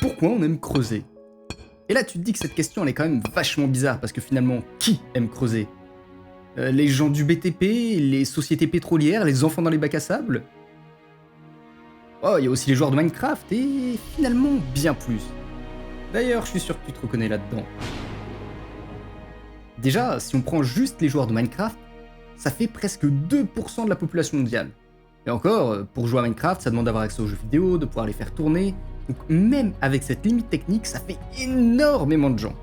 pourquoi on aime creuser? Et là tu te dis que cette question elle est quand même vachement bizarre parce que finalement, qui aime creuser? Les gens du BTP, les sociétés pétrolières, les enfants dans les bacs à sable? Oh, il y a aussi les joueurs de Minecraft et finalement bien plus. D'ailleurs, je suis sûr que tu te reconnais là-dedans. Déjà, si on prend juste les joueurs de Minecraft, ça fait presque 2% de la population mondiale. Et encore, pour jouer à Minecraft, ça demande d'avoir accès aux jeux vidéo, de pouvoir les faire tourner. Donc même avec cette limite technique, ça fait énormément de gens.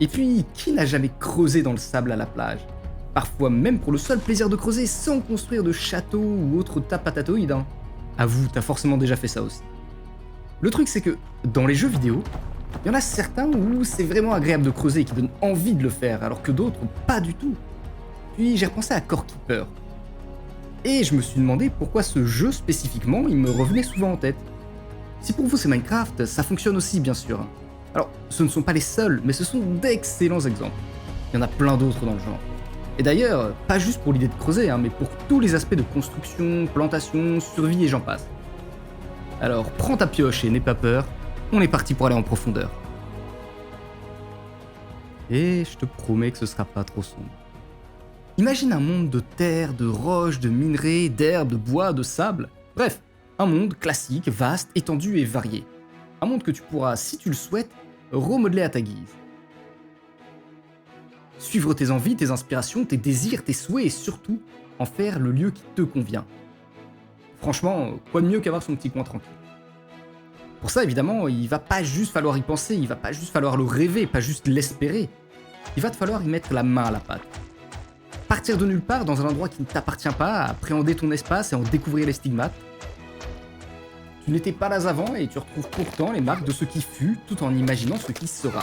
Et puis, qui n'a jamais creusé dans le sable à la plage? Parfois même pour le seul plaisir de creuser sans construire de château ou autre tapatatoïde. Avoue, t'as forcément déjà fait ça aussi. Le truc c'est que, dans les jeux vidéo, il y en a certains où c'est vraiment agréable de creuser et qui donnent envie de le faire, alors que d'autres pas du tout. Puis j'ai repensé à Core Keeper. Et je me suis demandé pourquoi ce jeu spécifiquement, il me revenait souvent en tête. Si pour vous c'est Minecraft, ça fonctionne aussi bien sûr. Alors, ce ne sont pas les seuls, mais ce sont d'excellents exemples. Il y en a plein d'autres dans le genre. Et d'ailleurs, pas juste pour l'idée de creuser, mais pour tous les aspects de construction, plantation, survie et j'en passe. Alors prends ta pioche et n'aie pas peur, on est parti pour aller en profondeur. Et je te promets que ce sera pas trop sombre. Imagine un monde de terre, de roches, de minerais, d'herbes, de bois, de sable. Bref, un monde classique, vaste, étendu et varié. Un monde que tu pourras, si tu le souhaites, remodeler à ta guise. Suivre tes envies, tes inspirations, tes désirs, tes souhaits et surtout en faire le lieu qui te convient. Franchement, quoi de mieux qu'avoir son petit coin tranquille. Pour ça, évidemment, il va pas juste falloir y penser, il va pas juste falloir le rêver, pas juste l'espérer. Il va te falloir y mettre la main à la pâte. Partir de nulle part dans un endroit qui ne t'appartient pas, appréhender ton espace et en découvrir les stigmates. Tu n'étais pas là avant et tu retrouves pourtant les marques de ce qui fut tout en imaginant ce qui sera.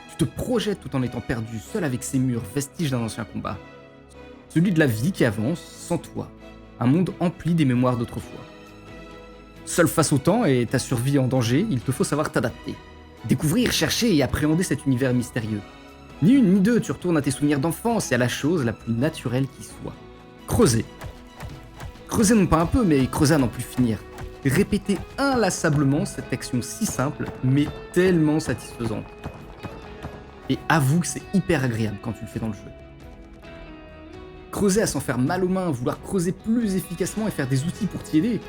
Tu te projettes tout en étant perdu, seul avec ces murs, vestiges d'un ancien combat. Celui de la vie qui avance sans toi. Un monde empli des mémoires d'autrefois. Seul face au temps et ta survie en danger, il te faut savoir t'adapter. Découvrir, chercher et appréhender cet univers mystérieux. Ni une ni deux, tu retournes à tes souvenirs d'enfance et à la chose la plus naturelle qui soit. Creuser. Creuser non pas un peu, mais creuser à n'en plus finir. Répéter inlassablement cette action si simple, mais tellement satisfaisante. Et avoue que c'est hyper agréable quand tu le fais dans le jeu. Creuser à s'en faire mal aux mains, vouloir creuser plus efficacement et faire des outils pour t'y aider.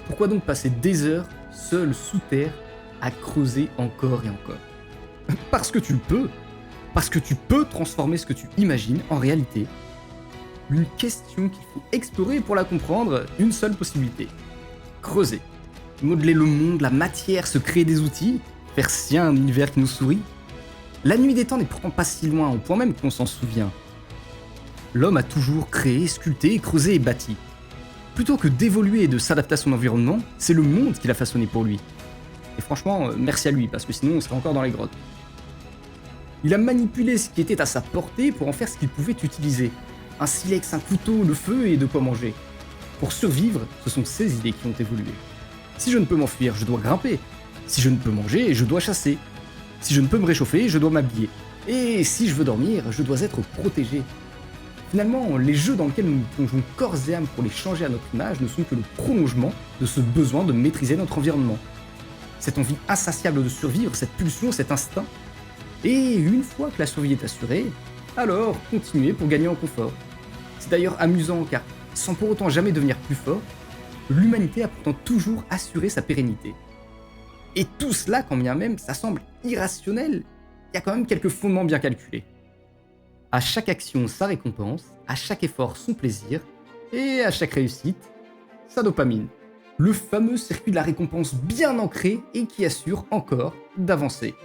Pourquoi donc passer des heures, seul sous terre, à creuser encore et encore? Parce que tu le peux. Parce que tu peux transformer ce que tu imagines en réalité. Une question qu'il faut explorer pour la comprendre, une seule possibilité. Creuser. Modeler le monde, la matière, se créer des outils, faire sien un univers qui nous sourit. La nuit des temps n'est pourtant pas si loin, au point même qu'on s'en souvient. L'homme a toujours créé, sculpté, creusé et bâti. Plutôt que d'évoluer et de s'adapter à son environnement, c'est le monde qu'il a façonné pour lui. Et franchement, merci à lui, parce que sinon on serait encore dans les grottes. Il a manipulé ce qui était à sa portée pour en faire ce qu'il pouvait utiliser. Un silex, un couteau, le feu et de quoi manger. Pour survivre, ce sont ces idées qui ont évolué. Si je ne peux m'enfuir, je dois grimper. Si je ne peux manger, je dois chasser. Si je ne peux me réchauffer, je dois m'habiller. Et si je veux dormir, je dois être protégé. Finalement, les jeux dans lesquels nous nous plongeons corps et âme pour les changer à notre image ne sont que le prolongement de ce besoin de maîtriser notre environnement. Cette envie insatiable de survivre, cette pulsion, cet instinct. Et une fois que la survie est assurée, alors continuer pour gagner en confort. C'est d'ailleurs amusant car, sans pour autant jamais devenir plus fort, l'humanité a pourtant toujours assuré sa pérennité. Et tout cela, quand bien même ça semble irrationnel, il y a quand même quelques fondements bien calculés. À chaque action, sa récompense, à chaque effort, son plaisir, et à chaque réussite, sa dopamine. Le fameux circuit de la récompense bien ancré et qui assure encore d'avancer.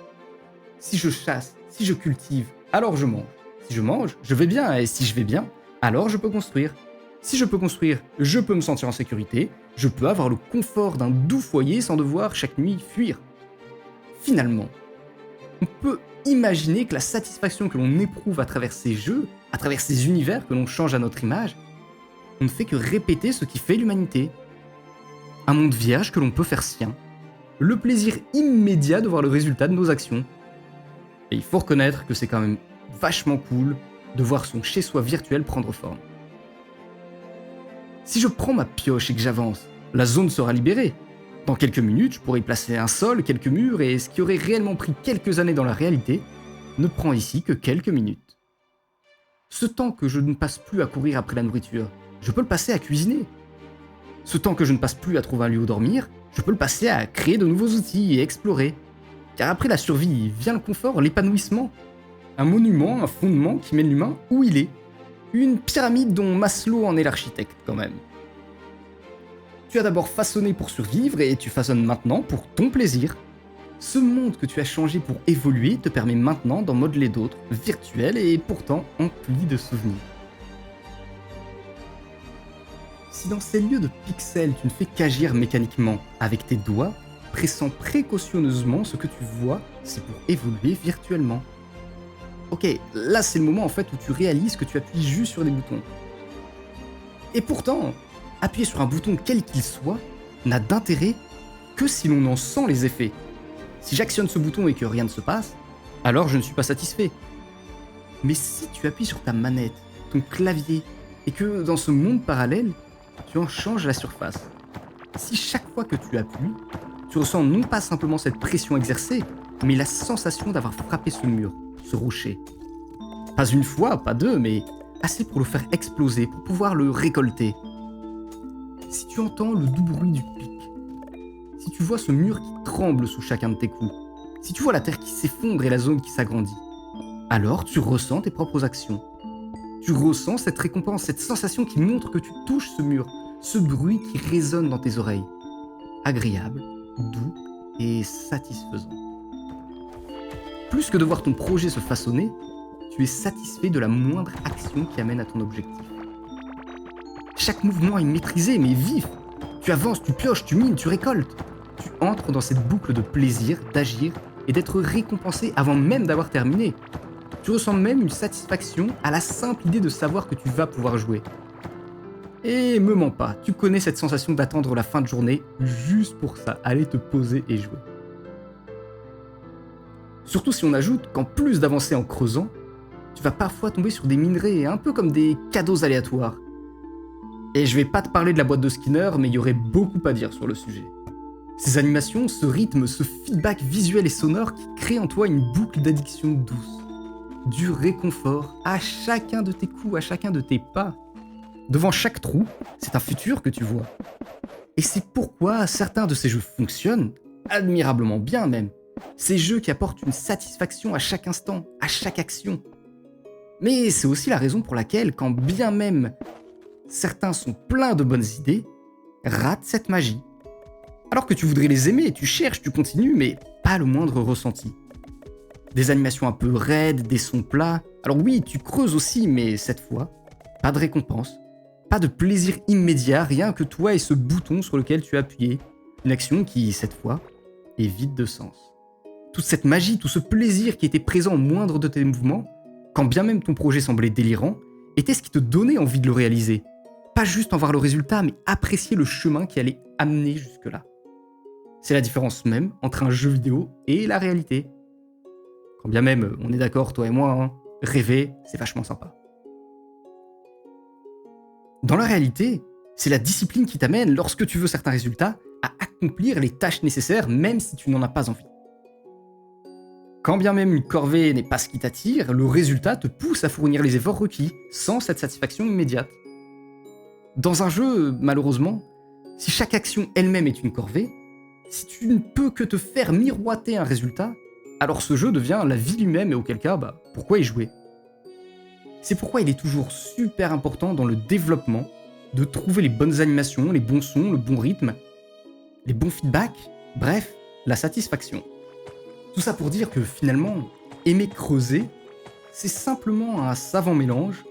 Si je chasse, si je cultive, alors je mange. Si je mange, je vais bien, et si je vais bien, alors je peux construire. Si je peux construire, je peux me sentir en sécurité, je peux avoir le confort d'un doux foyer sans devoir chaque nuit fuir. Finalement, on peut imaginer que la satisfaction que l'on éprouve à travers ces jeux, à travers ces univers que l'on change à notre image, on ne fait que répéter ce qui fait l'humanité. Un monde vierge que l'on peut faire sien. Le plaisir immédiat de voir le résultat de nos actions. Et il faut reconnaître que c'est quand même vachement cool de voir son chez-soi virtuel prendre forme. Si je prends ma pioche et que j'avance, la zone sera libérée. Dans quelques minutes, je pourrais y placer un sol, quelques murs, et ce qui aurait réellement pris quelques années dans la réalité ne prend ici que quelques minutes. Ce temps que je ne passe plus à courir après la nourriture, je peux le passer à cuisiner. Ce temps que je ne passe plus à trouver un lieu où dormir, je peux le passer à créer de nouveaux outils et explorer. Car après la survie vient le confort, l'épanouissement. Un monument, un fondement qui mène l'humain où il est. Une pyramide dont Maslow en est l'architecte quand même. Tu as d'abord façonné pour survivre et tu façonnes maintenant pour ton plaisir. Ce monde que tu as changé pour évoluer te permet maintenant d'en modeler d'autres, virtuels et pourtant emplis de souvenirs. Si dans ces lieux de pixels tu ne fais qu'agir mécaniquement avec tes doigts, pressant précautionneusement ce que tu vois, c'est pour évoluer virtuellement. Ok, là c'est le moment en fait où tu réalises que tu appuies juste sur des boutons. Et pourtant, appuyer sur un bouton quel qu'il soit n'a d'intérêt que si l'on en sent les effets. Si j'actionne ce bouton et que rien ne se passe, alors je ne suis pas satisfait. Mais si tu appuies sur ta manette, ton clavier, et que dans ce monde parallèle, tu en changes la surface. Si chaque fois que tu appuies, tu ressens non pas simplement cette pression exercée, mais la sensation d'avoir frappé ce mur, ce rocher. Pas une fois, pas deux, mais assez pour le faire exploser, pour pouvoir le récolter. Si tu entends le doux bruit du pic, si tu vois ce mur qui tremble sous chacun de tes coups, si tu vois la terre qui s'effondre et la zone qui s'agrandit, alors tu ressens tes propres actions. Tu ressens cette récompense, cette sensation qui montre que tu touches ce mur, ce bruit qui résonne dans tes oreilles. Agréable, doux et satisfaisant. Plus que de voir ton projet se façonner, tu es satisfait de la moindre action qui amène à ton objectif. Chaque mouvement est maîtrisé mais vif. Tu avances, tu pioches, tu mines, tu récoltes. Tu entres dans cette boucle de plaisir, d'agir et d'être récompensé avant même d'avoir terminé. Tu ressens même une satisfaction à la simple idée de savoir que tu vas pouvoir jouer. Et me mens pas, tu connais cette sensation d'attendre la fin de journée juste pour ça, aller te poser et jouer. Surtout si on ajoute qu'en plus d'avancer en creusant, tu vas parfois tomber sur des minerais un peu comme des cadeaux aléatoires. Et je vais pas te parler de la boîte de Skinner, mais il y aurait beaucoup à dire sur le sujet. Ces animations, ce rythme, ce feedback visuel et sonore qui crée en toi une boucle d'addiction douce. Du réconfort à chacun de tes coups, à chacun de tes pas. Devant chaque trou, c'est un futur que tu vois. Et c'est pourquoi certains de ces jeux fonctionnent, admirablement bien même. Ces jeux qui apportent une satisfaction à chaque instant, à chaque action. Mais c'est aussi la raison pour laquelle, quand bien même certains sont pleins de bonnes idées, ratent cette magie. Alors que tu voudrais les aimer, tu cherches, tu continues, mais pas le moindre ressenti. Des animations un peu raides, des sons plats. Alors oui, tu creuses aussi, mais cette fois, pas de récompense, pas de plaisir immédiat, rien que toi et ce bouton sur lequel tu as appuyé. Une action qui, cette fois, est vide de sens. Toute cette magie, tout ce plaisir qui était présent au moindre de tes mouvements, quand bien même ton projet semblait délirant, était ce qui te donnait envie de le réaliser. Pas juste en voir le résultat, mais apprécier le chemin qui allait amener jusque-là. C'est la différence même entre un jeu vidéo et la réalité. Quand bien même, on est d'accord, toi et moi, hein, rêver, c'est vachement sympa. Dans la réalité, c'est la discipline qui t'amène, lorsque tu veux certains résultats, à accomplir les tâches nécessaires même si tu n'en as pas envie. Quand bien même une corvée n'est pas ce qui t'attire, le résultat te pousse à fournir les efforts requis, sans cette satisfaction immédiate. Dans un jeu, malheureusement, si chaque action elle-même est une corvée, si tu ne peux que te faire miroiter un résultat, alors ce jeu devient la vie lui-même et auquel cas, pourquoi y jouer ? C'est pourquoi il est toujours super important dans le développement de trouver les bonnes animations, les bons sons, le bon rythme, les bons feedbacks, bref, la satisfaction. Tout ça pour dire que finalement, aimer creuser, c'est simplement un savant mélange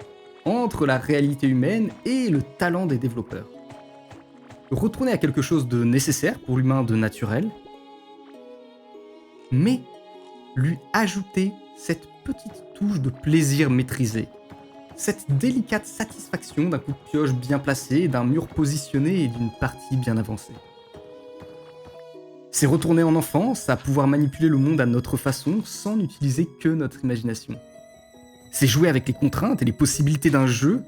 entre la réalité humaine et le talent des développeurs. Retourner à quelque chose de nécessaire pour l'humain, de naturel, mais lui ajouter cette petite touche de plaisir maîtrisé, cette délicate satisfaction d'un coup de pioche bien placé, d'un mur positionné et d'une partie bien avancée. C'est retourner en enfance, à pouvoir manipuler le monde à notre façon sans n'utiliser que notre imagination. C'est jouer avec les contraintes et les possibilités d'un jeu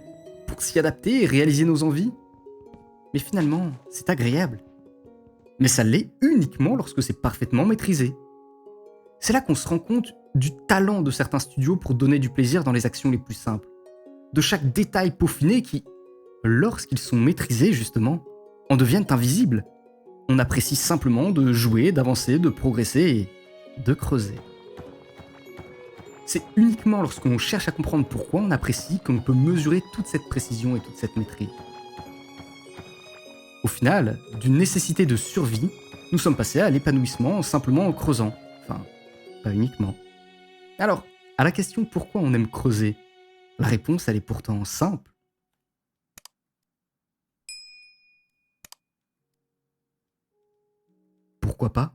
pour s'y adapter et réaliser nos envies. Mais finalement, c'est agréable. mais ça l'est uniquement lorsque c'est parfaitement maîtrisé. C'est là qu'on se rend compte du talent de certains studios pour donner du plaisir dans les actions les plus simples, de chaque détail peaufiné qui, lorsqu'ils sont maîtrisés justement, en deviennent invisibles. On apprécie simplement de jouer, d'avancer, de progresser et de creuser. C'est uniquement lorsqu'on cherche à comprendre pourquoi on apprécie qu'on peut mesurer toute cette précision et toute cette maîtrise. Au final, d'une nécessité de survie, nous sommes passés à l'épanouissement simplement en creusant. Enfin, pas uniquement. Alors, à la question pourquoi on aime creuser, la réponse elle est pourtant simple. Pourquoi pas?